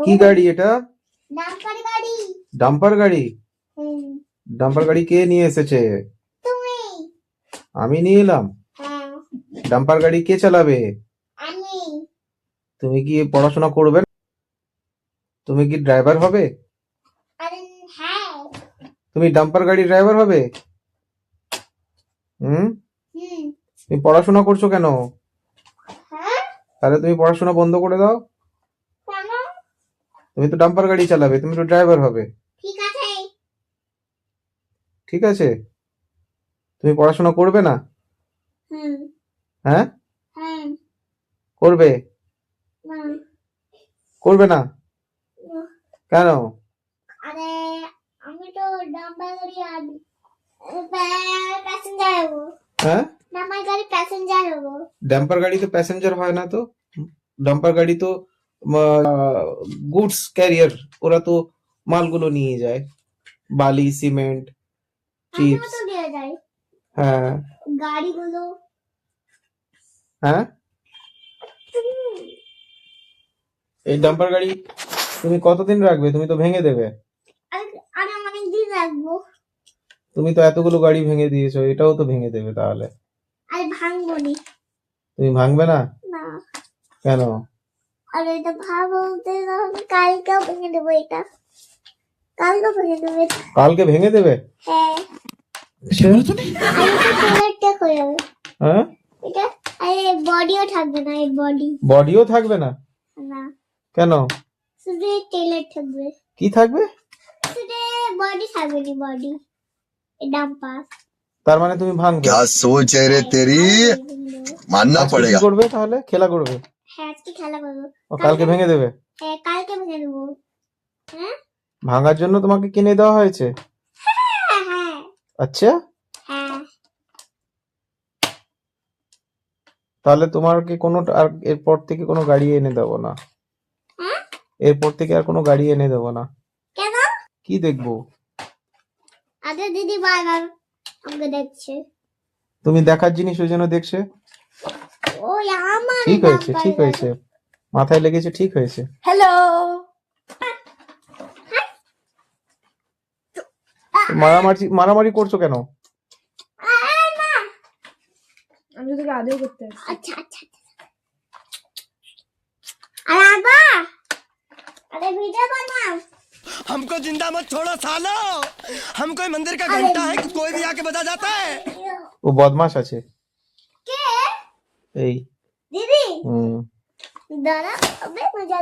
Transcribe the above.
কি গাড়ি এটা? ডাম্পার গাড়ি। ডাম্পার গাড়ি? হুম। ডাম্পার গাড়ি কে নিয়ে এসেছে? তুমি। আমি নিয়ে এলাম? হ্যাঁ। ডাম্পার গাড়ি কে চালাবে? আমি। তুমি কি পড়াশোনা করবে না? তুমি কি ড্রাইভার হবে? আরে হ্যাঁ। তুমি ডাম্পার গাড়ি ড্রাইভার হবে? হুম? হুম। তুমি পড়াশোনা করছো কেন? হ্যাঁ? তাহলে তুমি পড়াশোনা বন্ধ করে দাও। কেন? তুমি তো ডাম্পার গাড়ি চালাবে, তুমি তো ড্রাইভার হবে। ঠিক আছে। ঠিক আছে? তুমি পড়াশোনা করবে না? হুম। হ্যাঁ? হ্যাঁ। করবে? না। করবে না? না। কেন? আরে আমি তো ডাম্পার গাড়ি আর প্যাসেঞ্জার হবো। হ্যাঁ? ডাম্পার গাড়ি প্যাসেঞ্জার হবো। ডাম্পার গাড়ি তো প্যাসেঞ্জার হয় না তো। ডাম্পার গাড়ি তো গুডস ক্যারিয়ার, ওরা তো মালগুলো নিয়ে যায়, বালি, সিমেন্ট, আমিও চিপস। তো নিয়ে যাই হ্যাঁ। গাড়িগুলো। হ্যাঁ, হুম। এই ডাম্পার গাড়ি তুমি কতদিন রাখবে? তুমি তো ভেঙে দেবে। আরে অনেকদিন রাখবো। তুমি তো এতগুলো গাড়ি ভেঙে দিয়েছো, এটাও তো ভেঙে দেবে তাহলে। আরে ভাঙবো নি। তুমি ভাঙবে না? না। কেন? আরে এটা বলতে কালকেও ভেঙে দেবো এটা। কালকেও ভেঙে দেবো এটা। কালকে ভেঙে দেবে? হ্যাঁ। আচ্ছা। আর এটা কালারটা হয়ে যাবে। হ্যাঁ? এটা আরে বডিও থাকবে না, এই বডি। বডিও থাকবে না? না। কেন? শুধু টেলার থাকবে। কি থাকবে? শুধু বডি থাকবে না, বডি। এই ডাম্পার। তার মানে তুমি ভাঙবে? क्या सोच है रे तेरी मानना আজকে কি पड़ेगा। করবে তাহলে? খেলা করবে? হ্যাঁ, আজকে খেলা করবো। ও কালকে ভেঙে দেবে? হ্যাঁ, কালকে ভেঙে দেবো। হ্যাঁ। ভাঙার জন্য তোমাকে কিনে দেওয়া হয়েছে? হ্যাঁ। হ্যাঁ। আচ্ছা, হ্যাঁ। তাহলে তোমার কি কোনো আর এরপর থেকে কোনো গাড়ি এনে দেবো না। হ্যাঁ? এরপর থেকে আর কোনো গাড়ি এনে দেবো না। কেন? কি দেখবো? আগে দিদি বারবার আমাকে দেখছে। তুমি দেখার জিনিস ওই জন্য দেখছে। ওই আমার ঠিক হয়েছে, ঠিক হয়েছে, মাথায় লেগেছে, ঠিক হয়েছে। হ্যালো, মারামারি করছো কেন? আমি তোকে আদৌ করতে আসছি। আচ্ছা আচ্ছা আরে আবা, আরে ভিডিও বানাও। हमको जिंदा मत छोड़ो सालो, हम कोई मंदिर का घंटा है कि कोई भी आके बजा जाता है। ও বদমাশ আছে কে? এই। দিদি হুম। দাঁড়া, আবে মজা